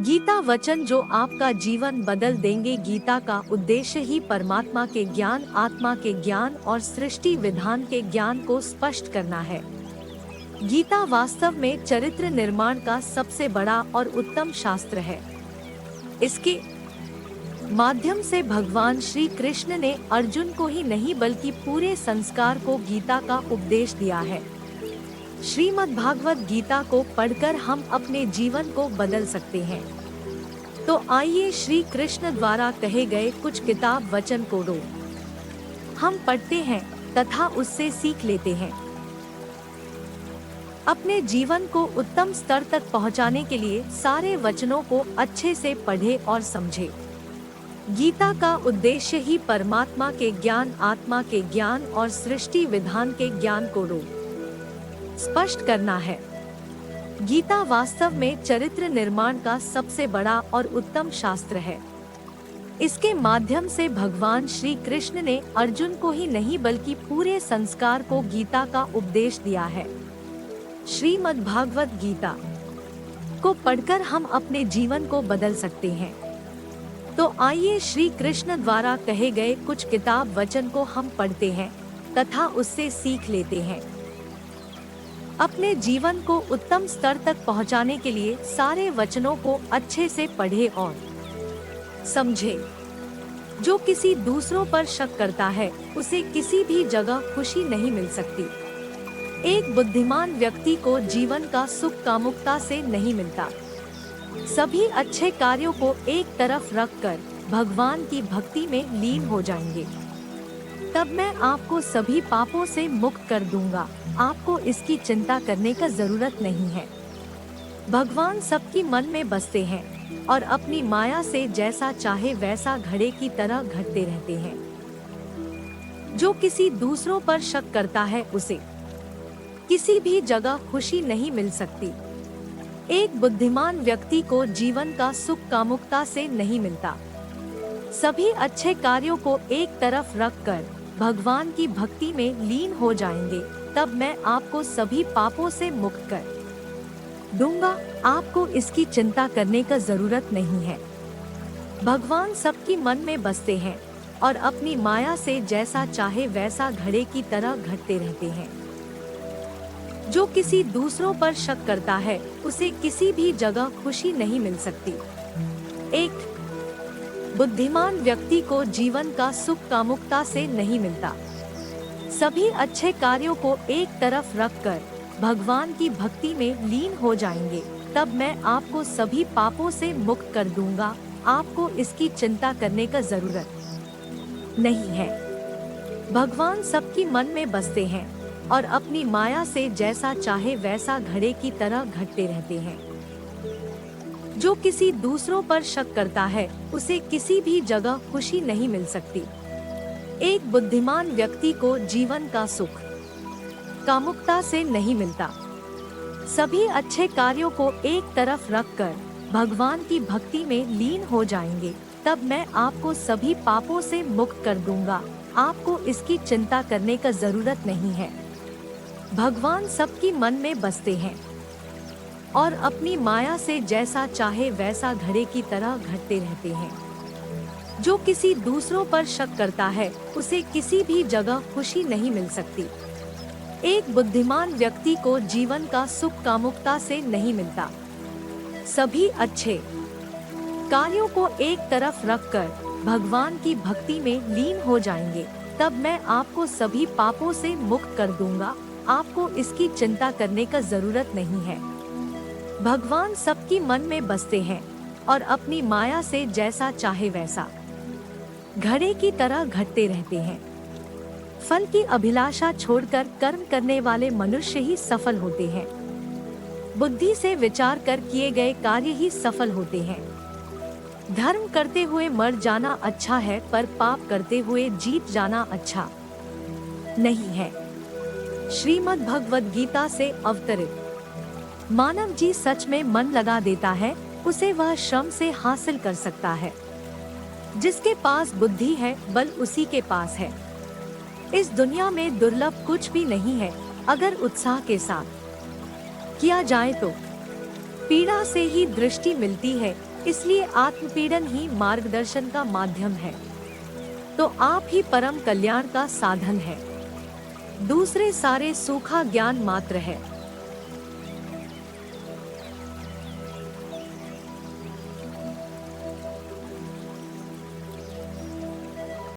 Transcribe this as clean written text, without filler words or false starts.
गीता वचन जो आपका जीवन बदल देंगे। गीता का उद्देश्य ही परमात्मा के ज्ञान, आत्मा के ज्ञान और सृष्टि विधान के ज्ञान को स्पष्ट करना है। गीता वास्तव में चरित्र निर्माण का सबसे बड़ा और उत्तम शास्त्र है। इसके माध्यम से भगवान श्री कृष्ण ने अर्जुन को ही नहीं बल्कि पूरे संस्कार को गीता का उपदेश दिया है। श्रीमद् भागवत गीता को पढ़कर हम अपने जीवन को बदल सकते हैं। तो आइए श्री कृष्ण द्वारा कहे गए कुछ किताब वचन को हम पढ़ते हैं तथा उससे सीख लेते हैं। अपने जीवन को उत्तम स्तर तक पहुंचाने के लिए सारे वचनों को अच्छे से पढ़े और समझे। गीता का उद्देश्य ही परमात्मा के ज्ञान, आत्मा के ज्ञान और सृष्टि विधान के ज्ञान को स्पष्ट करना है। गीता वास्तव में चरित्र निर्माण का सबसे बड़ा और उत्तम शास्त्र है। इसके माध्यम से भगवान श्री कृष्ण ने अर्जुन को ही नहीं बल्कि पूरे संस्कार को गीता का उपदेश दिया है। श्रीमद् भागवत गीता को पढ़कर हम अपने जीवन को बदल सकते हैं। तो आइए श्री कृष्ण द्वारा कहे गए कुछ किताब वचन को हम पढ़ते हैं तथा उससे सीख लेते हैं। अपने जीवन को उत्तम स्तर तक पहुंचाने के लिए सारे वचनों को अच्छे से पढ़े और समझे। जो किसी दूसरों पर शक करता है उसे किसी भी जगह खुशी नहीं मिल सकती। एक बुद्धिमान व्यक्ति को जीवन का सुख कामुकता से नहीं मिलता। सभी अच्छे कार्यों को एक तरफ रखकर भगवान की भक्ति में लीन हो जाएंगे, तब मैं आपको सभी पापों से मुक्त कर दूंगा। आपको इसकी चिंता करने का जरूरत नहीं है। भगवान सबकी मन में बसते हैं और अपनी माया से जैसा चाहे वैसा घड़े की तरह घटते रहते हैं। जो किसी दूसरों पर शक करता है उसे किसी भी जगह खुशी नहीं मिल सकती। एक बुद्धिमान व्यक्ति को जीवन का सुख कामुकता से नहीं मिलता। सभी अच्छे कार्यों को एक तरफ रखकर भगवान की भक्ति में लीन हो जाएंगे, तब मैं आपको सभी पापों से मुक्त कर दूंगा। आपको इसकी चिंता करने का जरूरत नहीं है। भगवान सबकी मन में बसते हैं और अपनी माया से जैसा चाहे वैसा घड़े की तरह घटते रहते हैं। जो किसी दूसरों पर शक करता है उसे किसी भी जगह खुशी नहीं मिल सकती। एक बुद्धिमान व्यक्ति को जीवन का सुख कामुकता से नहीं मिलता। सभी अच्छे कार्यों को एक तरफ रखकर भगवान की भक्ति में लीन हो जाएंगे, तब मैं आपको सभी पापों से मुक्त कर दूंगा। आपको इसकी चिंता करने का जरूरत नहीं है। भगवान सबकी मन में बसते हैं और अपनी माया से जैसा चाहे वैसा घड़े की तरह घटते रहते हैं। जो किसी दूसरों पर शक करता है उसे किसी भी जगह खुशी नहीं मिल सकती। एक बुद्धिमान व्यक्ति को जीवन का सुख कामुकता से नहीं मिलता। सभी अच्छे कार्यों को एक तरफ रखकर भगवान की भक्ति में लीन हो जाएंगे, तब मैं आपको सभी पापों से मुक्त कर दूंगा। आपको इसकी चिंता करने का जरूरत नहीं है। भगवान सबकी मन में बसते हैं और अपनी माया से जैसा चाहे वैसा घड़े की तरह घटते रहते हैं। जो किसी दूसरों पर शक करता है उसे किसी भी जगह खुशी नहीं मिल सकती। एक बुद्धिमान व्यक्ति को जीवन का सुख कामुकता से नहीं मिलता। सभी अच्छे कार्यों को एक तरफ रखकर भगवान की भक्ति में लीन हो जाएंगे, तब मैं आपको सभी पापों से मुक्त कर दूंगा। आपको इसकी चिंता करने का जरूरत नहीं है। भगवान सबकी मन में बसते हैं और अपनी माया से जैसा चाहे वैसा घड़े की तरह घटते रहते हैं। फल की अभिलाषा छोड़कर कर्म करने वाले मनुष्य ही सफल होते हैं। बुद्धि से विचार कर किए गए कार्य ही सफल होते हैं। धर्म करते हुए मर जाना अच्छा है, पर पाप करते हुए जीत जाना अच्छा नहीं है। श्रीमद् भगवद गीता से अवतरित मानव जी सच में मन लगा देता है, उसे वह श्रम से हासिल कर सकता है। जिसके पास बुद्धि है, बल उसी के पास है। इस दुनिया में दुर्लभ कुछ भी नहीं है, अगर उत्साह के साथ किया जाए तो। पीड़ा से ही दृष्टि मिलती है, इसलिए आत्मपीड़न ही मार्गदर्शन का माध्यम है। तो आप ही परम कल्याण का साधन है। दूसरे सारे सूखा ज्ञान मात्र है।